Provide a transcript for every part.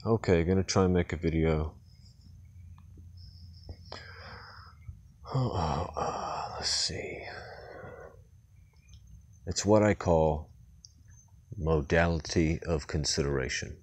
Okay, gonna try and make a video. Let's see. It's what I call modality of consideration.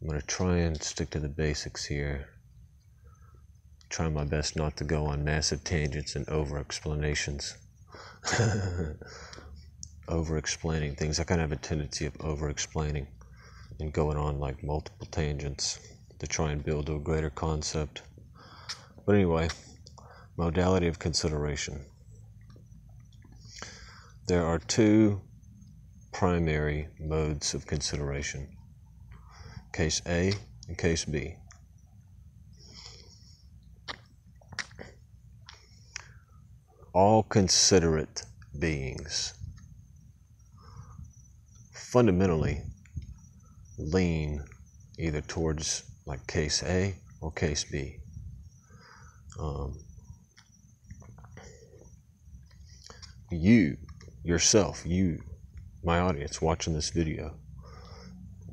I'm gonna try and stick to the basics here. Try my best not to go on massive tangents and over explanations. Over explaining things. I kind of have a tendency of over explaining and going on like multiple tangents to try and build a greater concept. But anyway, modality of consideration. There are two primary modes of consideration, case A and case B. All considerate beings fundamentally lean either towards like case A or case B. You, yourself, you, my audience watching this video,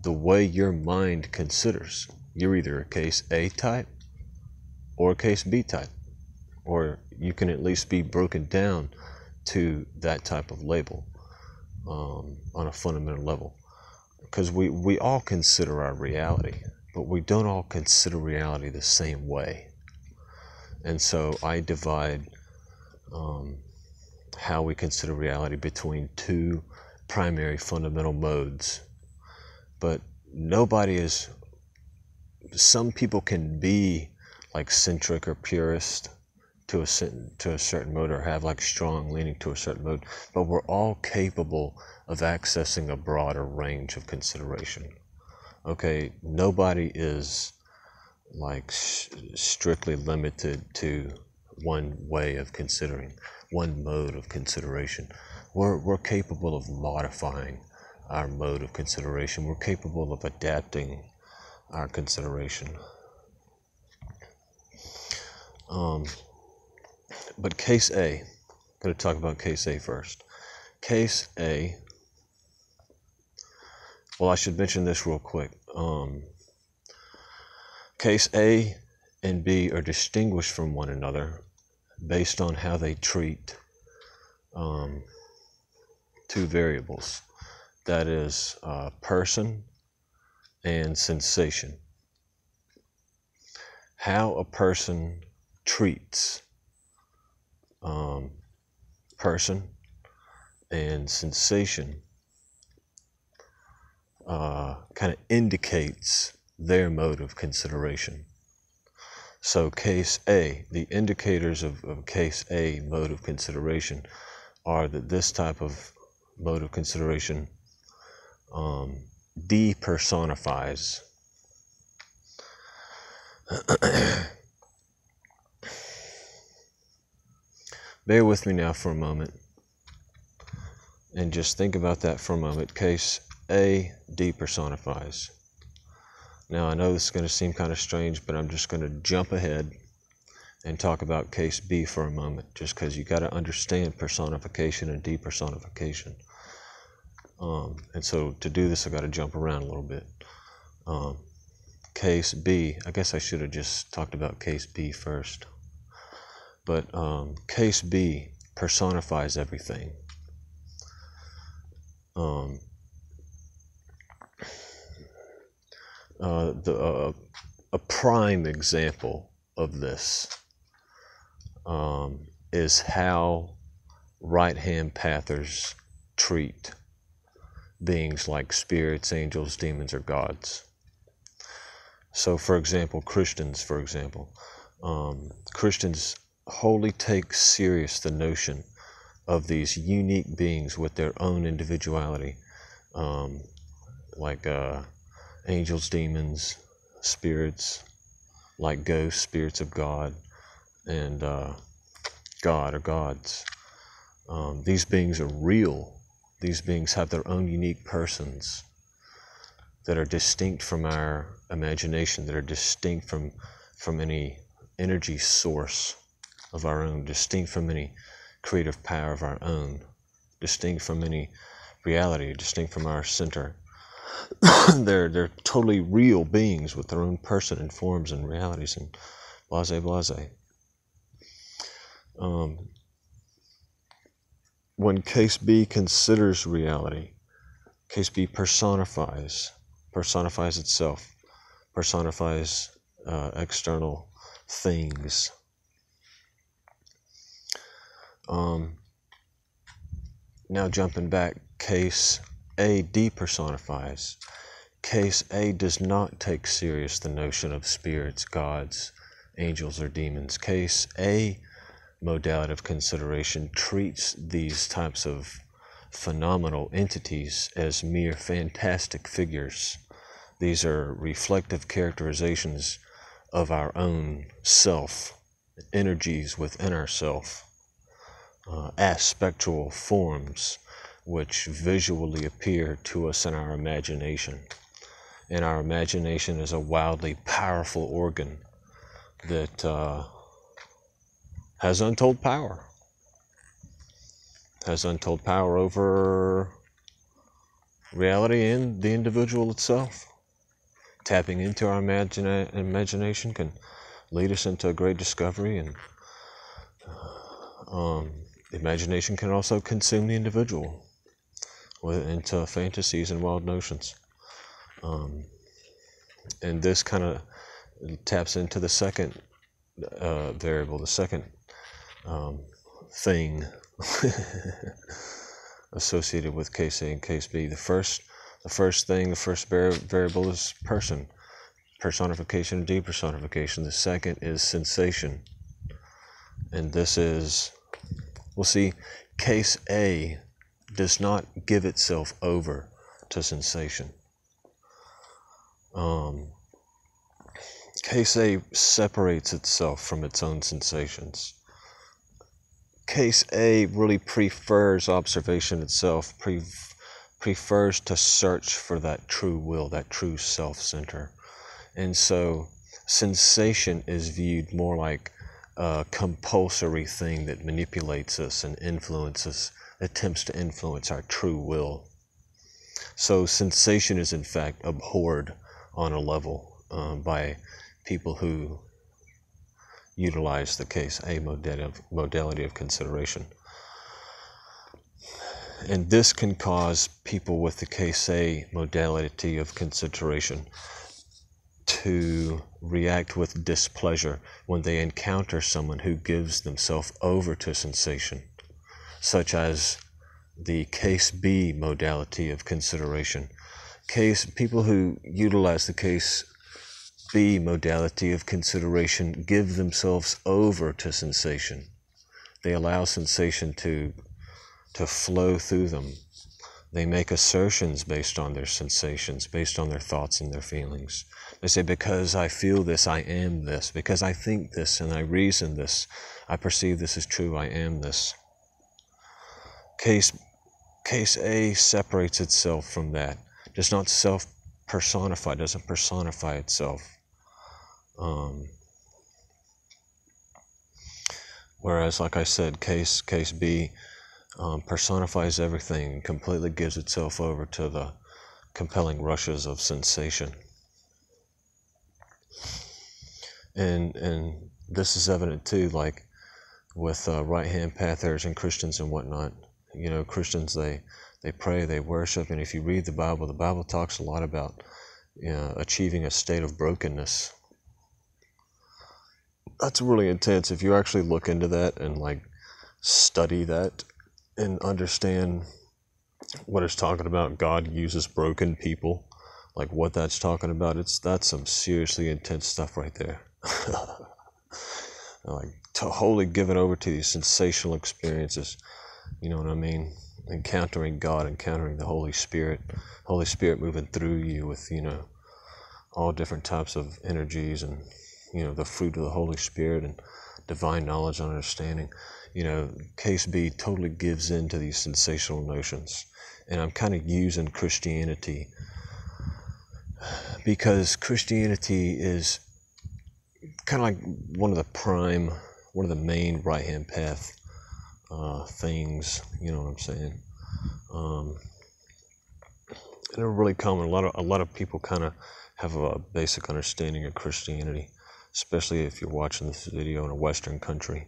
the way your mind considers, you're either a case A type or a case B type, or you can at least be broken down to that type of label on a fundamental level. Because we all consider our reality, but we don't all consider reality the same way. And so I divide how we consider reality between two primary fundamental modes. But nobody is, some people can be like centric or purist to a certain mode, or have like strong leaning to a certain mode, but we're all capable of accessing a broader range of consideration. Okay, nobody is like strictly limited to one way of considering, one mode of consideration. We're capable of modifying our mode of consideration. We're capable of adapting our consideration. But case A, I'm going to talk about case A first. Case A, well, I should mention this real quick. Case A and B are distinguished from one another based on how they treat two variables. That is person and sensation. How a person treats person and sensation kind of indicates their mode of consideration. So case A, the indicators of case A mode of consideration are that this type of mode of consideration depersonifies. Bear with me now for a moment and just think about that for a moment. Case A depersonifies. Now I know this is going to seem kind of strange, but I'm just going to jump ahead and talk about case B for a moment, just because you got to understand personification and depersonification. And so to do this, I got to jump around a little bit. Case B, I guess I should have just talked about case B first. But case B personifies everything. A prime example of this is how right-hand pathers treat beings like spirits, angels, demons, or gods. So, for example, Christians, Christians wholly take serious the notion of these unique beings with their own individuality, like angels, demons, spirits, like ghosts, spirits of God, and God or gods. These beings are real. These beings have their own unique persons that are distinct from our imagination, that are distinct from any energy source of our own, distinct from any creative power of our own, distinct from any reality, distinct from our center. they're totally real beings with their own person and forms and realities and blase. When case B considers reality, case B personifies itself, personifies external things. Now jumping back, case A depersonifies. Case A does not take serious the notion of spirits, gods, angels, or demons. Case A, modality of consideration, treats these types of phenomenal entities as mere fantastic figures. These are reflective characterizations of our own self, energies within ourself, aspectual forms which visually appear to us in our imagination. And our imagination is a wildly powerful organ that has untold power. Has untold power over reality and the individual itself. Tapping into our imagination can lead us into a great discovery, and imagination can also consume the individual into fantasies and wild notions. And this kind of taps into the second variable, the second thing associated with case A and case B. The first variable is person, personification and depersonification. The second is sensation. And this is, we'll see, case A does not give itself over to sensation. Case A separates itself from its own sensations. Case A really prefers observation itself, prefers to search for that true will, that true self-center. And so sensation is viewed more like a compulsory thing that manipulates us and influences, attempts to influence our true will. So sensation is in fact abhorred on a level by people who utilize the case A modality of consideration. And this can cause people with the case A modality of consideration to react with displeasure when they encounter someone who gives themselves over to sensation, such as the case B modality of consideration. People who utilize the case B modality of consideration give themselves over to sensation. They allow sensation to flow through them. They make assertions based on their sensations, based on their thoughts and their feelings. They say, because I feel this, I am this. Because I think this and I reason this, I perceive this as true, I am this. Case A separates itself from that. Does not self-personify, doesn't personify itself. Whereas, like I said, case B personifies everything, completely gives itself over to the compelling rushes of sensation. And this is evident too, like with right-hand pathers and Christians and whatnot. You know, Christians, they pray, they worship, and if you read the Bible talks a lot about achieving a state of brokenness. That's really intense. If you actually look into that and like study that and understand what it's talking about, God uses broken people, like what that's talking about, that's some seriously intense stuff right there. Like wholly given over to these sensational experiences, you know what I mean? Encountering God, encountering the Holy Spirit moving through you with, all different types of energies and, the fruit of the Holy Spirit and divine knowledge and understanding. Case B totally gives in to these sensational notions. And I'm kind of using Christianity because Christianity is kind of like one of the main right-hand path things, you know what I'm saying? And they're really common. A lot of people kind of have a basic understanding of Christianity, especially if you're watching this video in a Western country.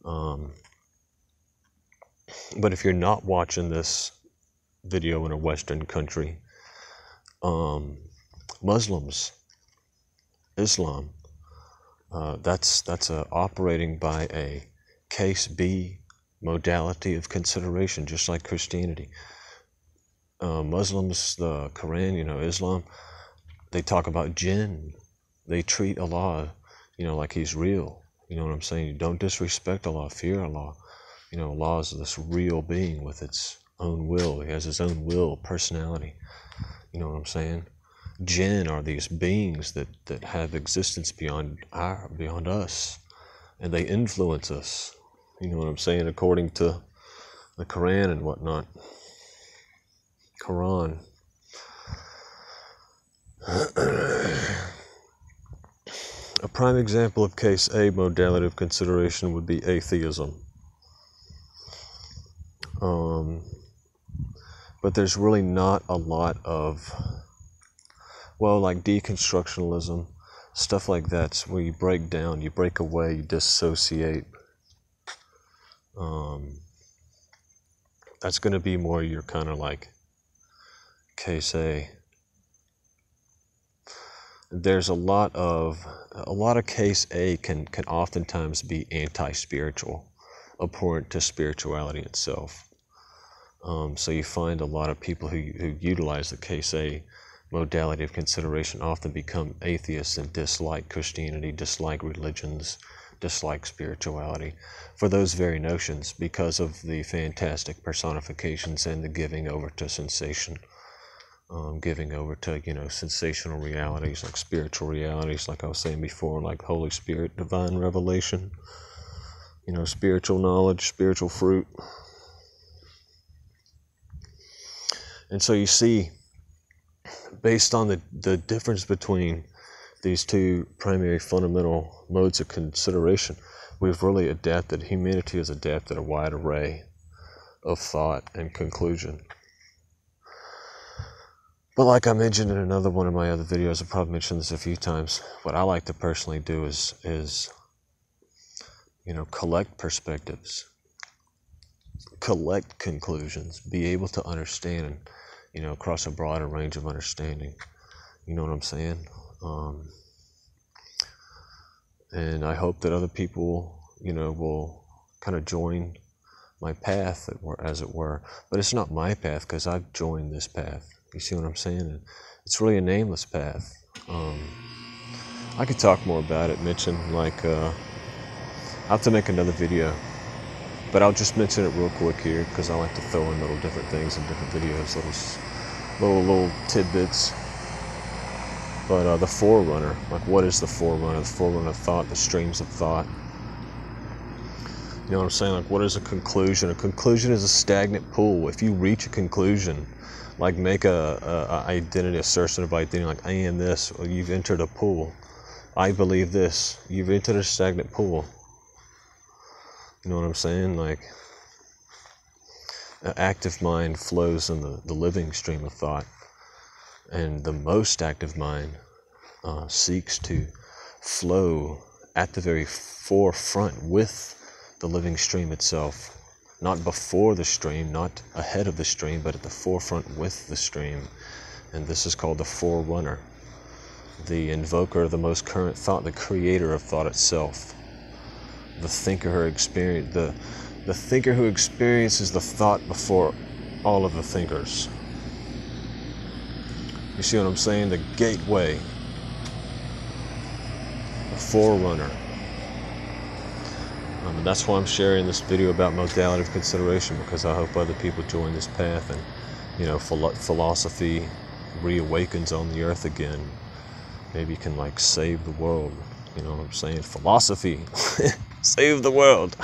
But if you're not watching this video in a Western country, Muslims, Islam, that's operating by a case B modality of consideration, just like Christianity. Muslims, the Quran, Islam, they talk about jinn. They treat Allah, like he's real. You know what I'm saying? You don't disrespect Allah, fear Allah. Allah is this real being with its own will. He has his own will, personality. You know what I'm saying? Jinn are these beings that have existence beyond us, and they influence us. You know what I'm saying? According to the Quran and whatnot. Quran. A prime example of case A modality of consideration would be atheism. But there's really not a lot of, like deconstructionism, stuff like that, where you break down, you break away, you dissociate. That's going to be more your kind of like case A. There's a lot of case A can oftentimes be anti-spiritual, abhorrent to spirituality itself. So you find a lot of people who utilize the case A modality of consideration often become atheists and dislike Christianity, dislike religions, dislike spirituality for those very notions, because of the fantastic personifications and the giving over to sensation, giving over to sensational realities, like spiritual realities, like I was saying before, like Holy Spirit, divine revelation, spiritual knowledge, spiritual fruit. And so you see, based on the difference between these two primary fundamental modes of consideration, we've really adapted, humanity has adapted a wide array of thought and conclusion. But like I mentioned in another one of my other videos, I've probably mentioned this a few times, what I like to personally do is collect perspectives, collect conclusions, be able to understand, across a broader range of understanding. You know what I'm saying? And I hope that other people, will kind of join my path, as it were. But it's not my path, because I've joined this path. You see what I'm saying? And it's really a nameless path. I could talk more about it, mention, I'll have to make another video. But I'll just mention it real quick here, because I like to throw in little different things in different videos, little tidbits. But the forerunner, what is the forerunner? The forerunner of thought, the streams of thought. You know what I'm saying? What is a conclusion? A conclusion is a stagnant pool. If you reach a conclusion, make a identity, assertion of identity, I am this, or you've entered a pool. I believe this. You've entered a stagnant pool. You know what I'm saying? An active mind flows in the living stream of thought, and the most active mind seeks to flow at the very forefront with the living stream itself, not before the stream, not ahead of the stream, but at the forefront with the stream. And this is called the forerunner, the invoker of the most current thought, the creator of thought itself. The thinker who the thinker who experiences the thought before all of the thinkers. You see what I'm saying? The gateway, the forerunner. And that's why I'm sharing this video about modality of consideration, because I hope other people join this path, and philosophy reawakens on the earth again. Maybe you can save the world. You know what I'm saying? Philosophy. Save the world.